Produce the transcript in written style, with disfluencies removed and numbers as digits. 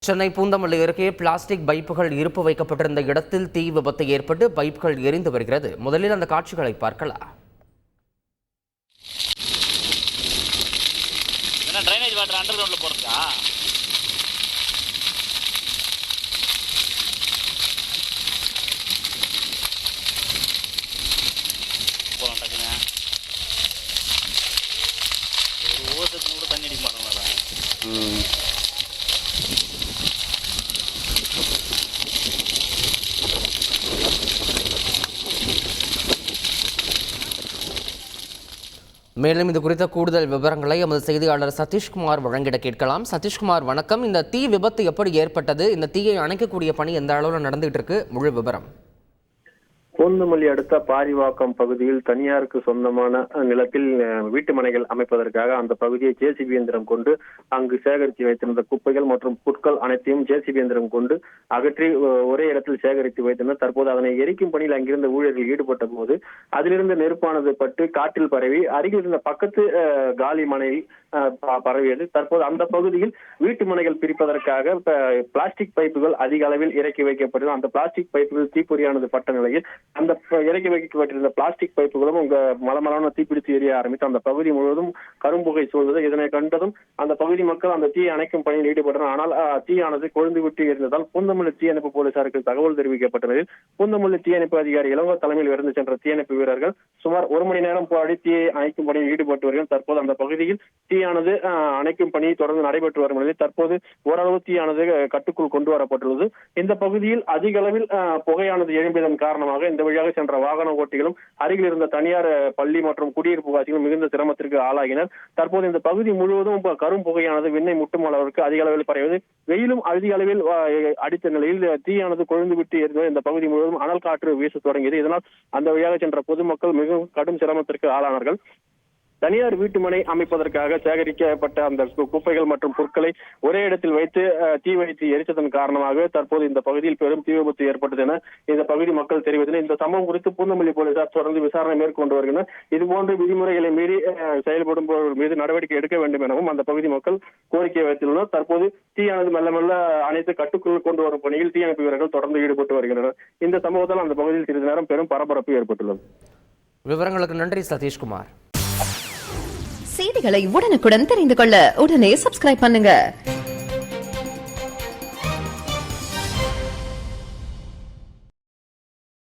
சென்னை பூந்தமல்லி அருகே பிளாஸ்டிக் பைப்புகள் இருப்பு வைக்கப்பட்டிருந்த இடத்தில் தீ விபத்து ஏற்பட்டு பைப்புகள் எரிந்து வருகிறது. முதலில் அந்த காட்சிகளை பார்க்கலாம். தண்ணி அடிக்க மாட்டோம். மேலும் இது குறித்த கூடுதல் விவரங்களை எமது செய்தியாளர் சதீஷ்குமார் வழங்கிட கேட்கலாம். சதீஷ்குமார் வணக்கம். இந்த தீ விபத்து எப்படி ஏற்பட்டது? இந்த தீயை அணைக்கக்கூடிய பணி எந்த அளவில் நடந்துகிட்டு இருக்கு? முழு விவரம். பூந்தமல்லி அடுத்த பாரிவாக்கம் பகுதியில் தனியாருக்கு சொந்தமான நிலத்தில் வீட்டு மனைகள் அமைப்பதற்காக அந்த பகுதியை ஜேசிபி இயந்திரம் கொண்டு அங்கு சேகரித்து வைத்திருந்த குப்பைகள் மற்றும் புட்கள் அனைத்தையும் ஜேசிபி இயந்திரம் கொண்டு அகற்றி ஒரே இடத்தில் சேகரித்து வைத்திருந்தனர். தற்போது அதனை எரிக்கும் பணியில் அங்கிருந்த ஊழியர்கள் ஈடுபட்ட போது அதிலிருந்து நெருப்பானது பட்டு காற்றில் பரவி அருகில் இருந்த பக்கத்து காலி மனையில் பரவியது. தற்போது அந்த பகுதியில் வீட்டு மனைகள் பிரிப்பதற்காக பிளாஸ்டிக் பைப்புகள் அதிக அளவில் இறக்கி வைக்கப்பட்டது. அந்த பிளாஸ்டிக் பைப்புகள் தீப்பொறியானது பட்ட நிலையில் அந்த இறக்கி வைக்கப்பட்டிருந்த பிளாஸ்டிக் பைப்புகளும் மலமலான தீப்பிடித்து எரிய ஆரம்பித்து அந்த பகுதி முழுவதும் கரும்புகை சூழ்ந்தது. இதனை கண்டதும் அந்த பகுதி மக்கள் அந்த தீயை அணைக்கும் பணியில் ஈடுபட்டனர். ஆனால் தீயானது கொழுந்து விட்டு இருந்ததால் பூந்தமல்லி தீயணைப்பு போலீசாருக்கு தகவல் தெரிவிக்கப்பட்டது. பூந்தமல்லி தீயணைப்பு அதிகாரி இளங்கோ தலைமையில் விருந்து சென்ற தீயணைப்பு வீரர்கள் சுமார் 1 மணி நேரம் போராடி தீயை அணைக்கும் பணியில் ஈடுபட்டு வருகிறார். தற்போது அந்த பகுதியில் தீயானது அணைக்கும் பணி தொடர்ந்து நடைபெற்று வரும் நிலையில் தற்போது ஓரளவு தீயானது கட்டுக்குள் கொண்டு வரப்பட்டுள்ளது. இந்த பகுதியில் அதிக அளவில் புகையானது எழும்பியதன் காரணமாக இந்த வழியாக சென்ற வாகன ஓட்டிகளும் அருகில் இருந்த தனியார் பள்ளி மற்றும் குடியிருப்பு வாசிகளும் மிகுந்த சிரமத்திற்கு ஆளாகினர். தற்போது இந்த பகுதி முழுவதும் கரும் புகையானது விண்ணை முட்டும் அளவிற்கு அதிக அளவில் பரவியது. வெயிலும் அதிக அளவில் அடித்த நிலையில் தீயானது கொழுந்து விட்டு எரிந்தது. இந்த பகுதி முழுவதும் அனல் காற்று வீச தொடங்கியது. இதனால் அந்த வழியாக சென்ற பொதுமக்கள் மிகவும் கடும் சிரமத்திற்கு ஆளானார்கள். தனியார் வீட்டு மனை அமைப்பதற்காக சேகரிக்கப்பட்ட அந்த குப்பைகள் மற்றும் பொருட்களை ஒரே இடத்தில் வைத்து தீ வைத்து எரித்ததன் காரணமாக தற்போது இந்த பகுதியில் பெரும் தீ விபத்து ஏற்பட்டது என இந்த பகுதி மக்கள் தெரிவித்தனர். இந்த சம்பவம் குறித்து பூந்தமல்லி போலீசார் தொடர்ந்து விசாரணை மேற்கொண்டு வருகின்றனர். இதுபோன்று விதிமுறைகளை மீறி செயல்படுபவர்கள் மீது நடவடிக்கை எடுக்க வேண்டும் எனவும் அந்த பகுதி மக்கள் கோரிக்கை வைத்துள்ளனர். தற்போது தீயானது மெல்ல மெல்ல அனைத்து கட்டுக்குள் கொண்டு வரும் பணியில் தீயணைப்பு வீரர்கள் தொடர்ந்து ஈடுபட்டு வருகின்றனர். இந்த சம்பவத்தால் அந்த பகுதியில் சிறிது நேரம் பெரும் பரபரப்பு ஏற்பட்டுள்ளது. விவரங்களுக்கு நன்றி சதீஷ்குமார். செய்திகளை உடனுக்குடன் தெரிந்து கொள்ள உடனே சப்ஸ்கிரைப் பண்ணுங்க.